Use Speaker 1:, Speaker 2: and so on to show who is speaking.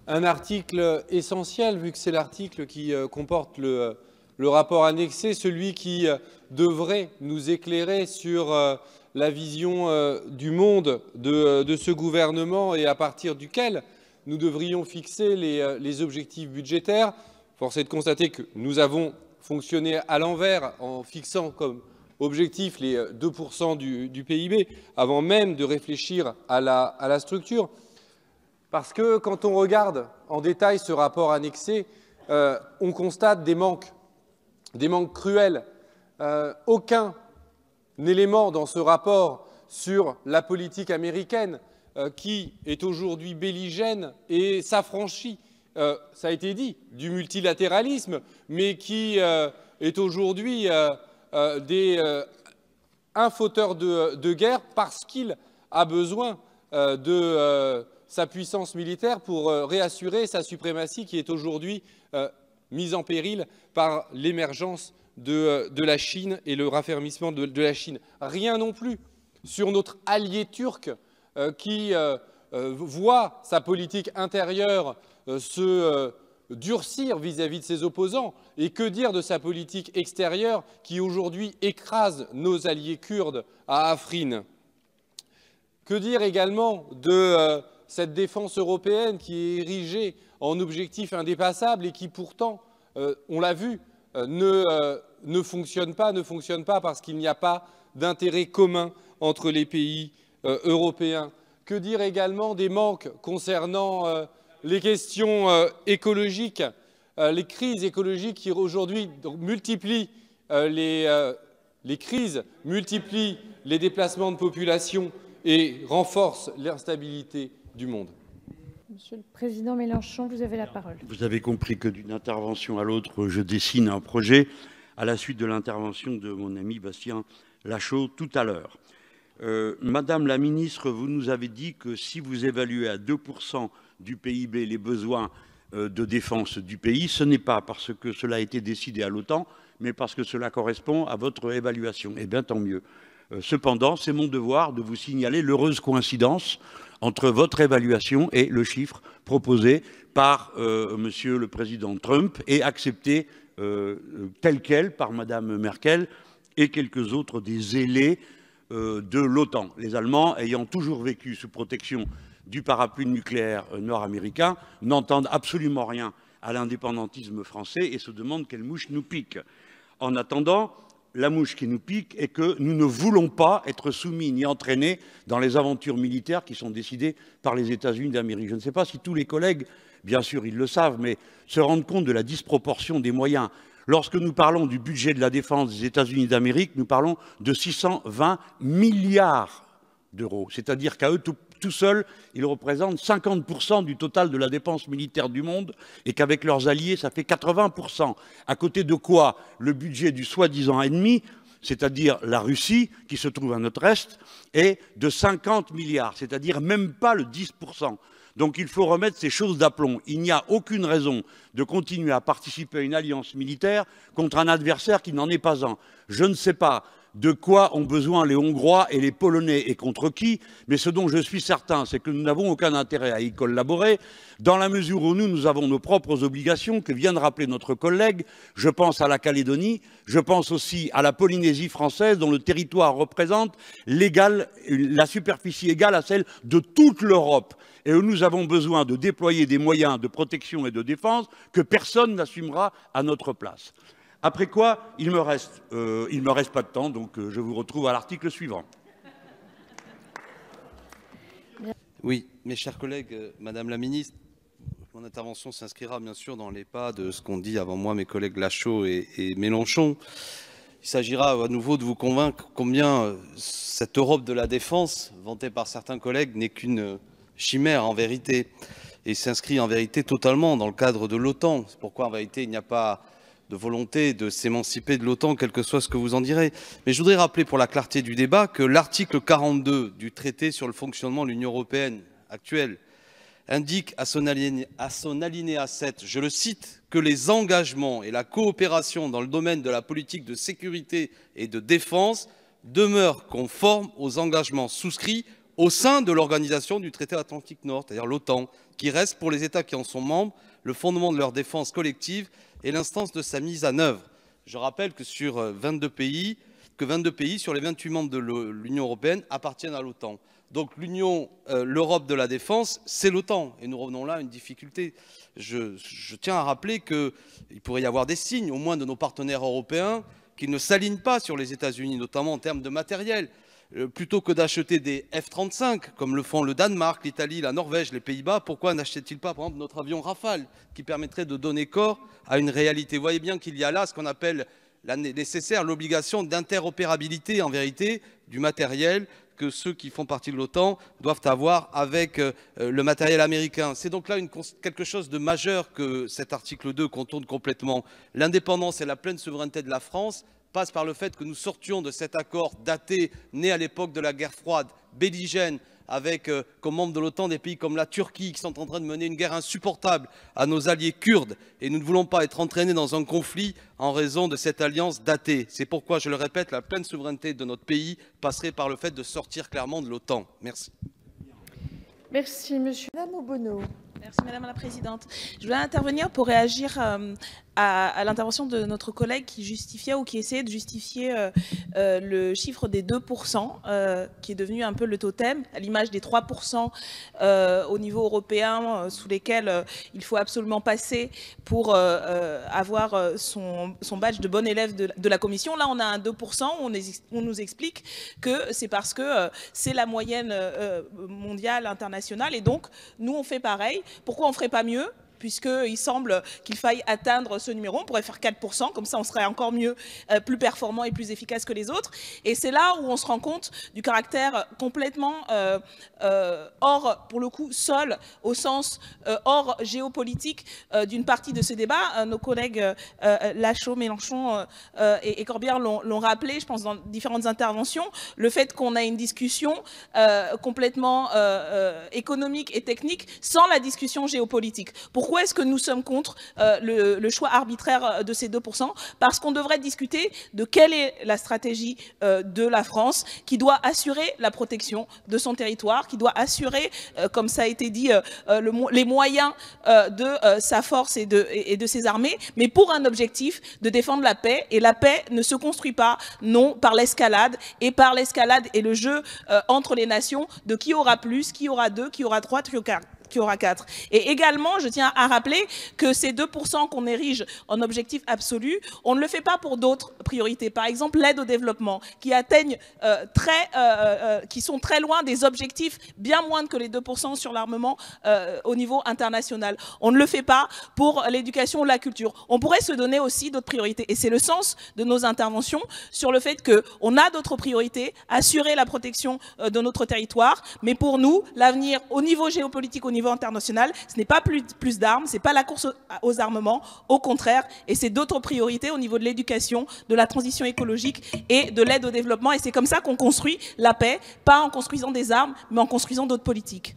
Speaker 1: un article essentiel, vu que c'est l'article qui comporte le rapport annexé, celui qui devrait nous éclairer sur la vision du monde de ce gouvernement et à partir duquel nous devrions fixer les objectifs budgétaires. Force est de constater que nous avons fonctionné à l'envers en fixant comme objectif les 2% du PIB avant même de réfléchir à la structure. Parce que quand on regarde en détail ce rapport annexé, on constate des manques cruels. Aucun élément dans ce rapport sur la politique américaine qui est aujourd'hui belligène et s'affranchit, ça a été dit, du multilatéralisme, mais qui est aujourd'hui un fauteur de guerre parce qu'il a besoin de sa puissance militaire pour réassurer sa suprématie qui est aujourd'hui mise en péril par l'émergence de la Chine et le raffermissement de la Chine. Rien non plus sur notre allié turc qui voit sa politique intérieure se durcir vis-à-vis de ses opposants. Et que dire de sa politique extérieure qui aujourd'hui écrase nos alliés kurdes à Afrin? Que dire également de cette défense européenne qui est érigée en objectif indépassable et qui pourtant, on l'a vu, ne fonctionne pas parce qu'il n'y a pas d'intérêt commun entre les pays européens. Que dire également des manques concernant les questions écologiques, les crises écologiques qui aujourd'hui multiplient les crises, multiplient les déplacements de population et renforcent l'instabilité du monde.
Speaker 2: Monsieur le Président Mélenchon, vous avez la parole.
Speaker 3: Vous avez compris que d'une intervention à l'autre, je dessine un projet à la suite de l'intervention de mon ami Bastien Lachaud tout à l'heure. Madame la ministre, vous nous avez dit que si vous évaluez à 2% du PIB les besoins de défense du pays, ce n'est pas parce que cela a été décidé à l'OTAN, mais parce que cela correspond à votre évaluation. Eh bien, tant mieux. Cependant, c'est mon devoir de vous signaler l'heureuse coïncidence entre votre évaluation et le chiffre proposé par Monsieur le Président Trump et accepté tel quel par Madame Merkel et quelques autres des zélés de l'OTAN. Les Allemands, ayant toujours vécu sous protection du parapluie nucléaire nord-américain, n'entendent absolument rien à l'indépendantisme français et se demandent quelle mouche nous pique. En attendant, la mouche qui nous pique est que nous ne voulons pas être soumis ni entraînés dans les aventures militaires qui sont décidées par les États-Unis d'Amérique. Je ne sais pas si tous les collègues, bien sûr ils le savent, mais se rendent compte de la disproportion des moyens. Lorsque nous parlons du budget de la défense des États-Unis d'Amérique, nous parlons de 620 milliards d'euros. C'est-à-dire qu'à eux tout seuls, ils représentent 50% du total de la dépense militaire du monde et qu'avec leurs alliés, ça fait 80%. À côté de quoi le budget du soi-disant ennemi, c'est-à-dire la Russie, qui se trouve à notre est, est de 50 milliards, c'est-à-dire même pas le 10%. Donc il faut remettre ces choses d'aplomb. Il n'y a aucune raison de continuer à participer à une alliance militaire contre un adversaire qui n'en est pas un. Je ne sais pas de quoi ont besoin les Hongrois et les Polonais et contre qui, mais ce dont je suis certain, c'est que nous n'avons aucun intérêt à y collaborer, dans la mesure où nous avons nos propres obligations que vient de rappeler notre collègue. Je pense à la Calédonie, je pense aussi à la Polynésie française, dont le territoire représente la superficie égale à celle de toute l'Europe, et où nous avons besoin de déployer des moyens de protection et de défense que personne n'assumera à notre place. Après quoi, il me reste pas de temps, donc je vous retrouve à l'article suivant.
Speaker 4: Oui, mes chers collègues, Madame la Ministre, mon intervention s'inscrira bien sûr dans les pas de ce qu'ont dit avant moi mes collègues Lachaud et Mélenchon. Il s'agira à nouveau de vous convaincre combien cette Europe de la défense, vantée par certains collègues, n'est qu'une chimère en vérité, et s'inscrit en vérité totalement dans le cadre de l'OTAN. C'est pourquoi en vérité il n'y a pas de volonté de s'émanciper de l'OTAN, quel que soit ce que vous en direz. Mais je voudrais rappeler pour la clarté du débat que l'article 42 du traité sur le fonctionnement de l'Union européenne actuel indique à son alinéa 7, je le cite, que les engagements et la coopération dans le domaine de la politique de sécurité et de défense demeurent conformes aux engagements souscrits au sein de l'organisation du traité Atlantique Nord, c'est-à-dire l'OTAN, qui reste pour les États qui en sont membres le fondement de leur défense collective et l'instance de sa mise en œuvre. Je rappelle que sur 22 pays sur les 28 membres de l'Union européenne appartiennent à l'OTAN. Donc l'Europe de la défense, c'est l'OTAN. Et nous revenons là à une difficulté. Je tiens à rappeler qu'il pourrait y avoir des signes, au moins de nos partenaires européens, qui ne s'alignent pas sur les États-Unis, notamment en termes de matériel. Plutôt que d'acheter des F-35, comme le font le Danemark, l'Italie, la Norvège, les Pays-Bas, pourquoi n'achètent-ils pas, par exemple, notre avion Rafale, qui permettrait de donner corps à une réalité? Vous voyez bien qu'il y a là ce qu'on appelle nécessaire, l'obligation d'interopérabilité, en vérité, du matériel que ceux qui font partie de l'OTAN doivent avoir avec le matériel américain. C'est donc là quelque chose de majeur que cet article 2 contourne complètement. L'indépendance et la pleine souveraineté de la France passe par le fait que nous sortions de cet accord daté, né à l'époque de la guerre froide, belligène, avec comme membres de l'OTAN des pays comme la Turquie qui sont en train de mener une guerre insupportable à nos alliés kurdes. Et nous ne voulons pas être entraînés dans un conflit en raison de cette alliance datée. C'est pourquoi, je le répète, la pleine souveraineté de notre pays passerait par le fait de sortir clairement de l'OTAN. Merci.
Speaker 2: Merci, monsieur. Madame Obono.
Speaker 5: Merci Madame la Présidente. Je voulais intervenir pour réagir à l'intervention de notre collègue qui justifiait ou qui essayait de justifier le chiffre des 2%, qui est devenu un peu le totem, à l'image des 3% au niveau européen, sous lesquels il faut absolument passer pour avoir son badge de bon élève de la Commission. Là, on a un 2%, on nous explique que c'est parce que c'est la moyenne mondiale, internationale, et donc, nous, on fait pareil. Pourquoi on ne ferait pas mieux ? Puisqu'il semble qu'il faille atteindre ce numéro. On pourrait faire 4%, comme ça on serait encore mieux, plus performant et plus efficace que les autres. Et c'est là où on se rend compte du caractère complètement hors, pour le coup, sol, au sens hors géopolitique d'une partie de ce débat. Nos collègues Lachaud, Mélenchon et Corbière l'ont rappelé, je pense, dans différentes interventions, le fait qu'on a une discussion complètement économique et technique sans la discussion géopolitique. Pourquoi est-ce que nous sommes contre le choix arbitraire de ces 2%? Parce qu'on devrait discuter de quelle est la stratégie de la France qui doit assurer la protection de son territoire, qui doit assurer, comme ça a été dit, les moyens de sa force et de ses armées, mais pour un objectif de défendre la paix. Et la paix ne se construit pas, non, par l'escalade, et le jeu entre les nations de qui aura plus, qui aura 2, qui aura 3, qui aura 4. Et également, je tiens à rappeler que ces 2% qu'on érige en objectif absolu, on ne le fait pas pour d'autres priorités. Par exemple, l'aide au développement, qui atteignent qui sont très loin des objectifs, bien moindres que les 2% sur l'armement au niveau international. On ne le fait pas pour l'éducation ou la culture. On pourrait se donner aussi d'autres priorités. Et c'est le sens de nos interventions sur le fait qu'on a d'autres priorités, assurer la protection de notre territoire. Mais pour nous, l'avenir au niveau géopolitique, au niveau international, ce n'est pas plus d'armes, ce n'est pas la course aux armements, au contraire, et c'est d'autres priorités au niveau de l'éducation, de la transition écologique et de l'aide au développement. Et c'est comme ça qu'on construit la paix, pas en construisant des armes, mais en construisant d'autres politiques.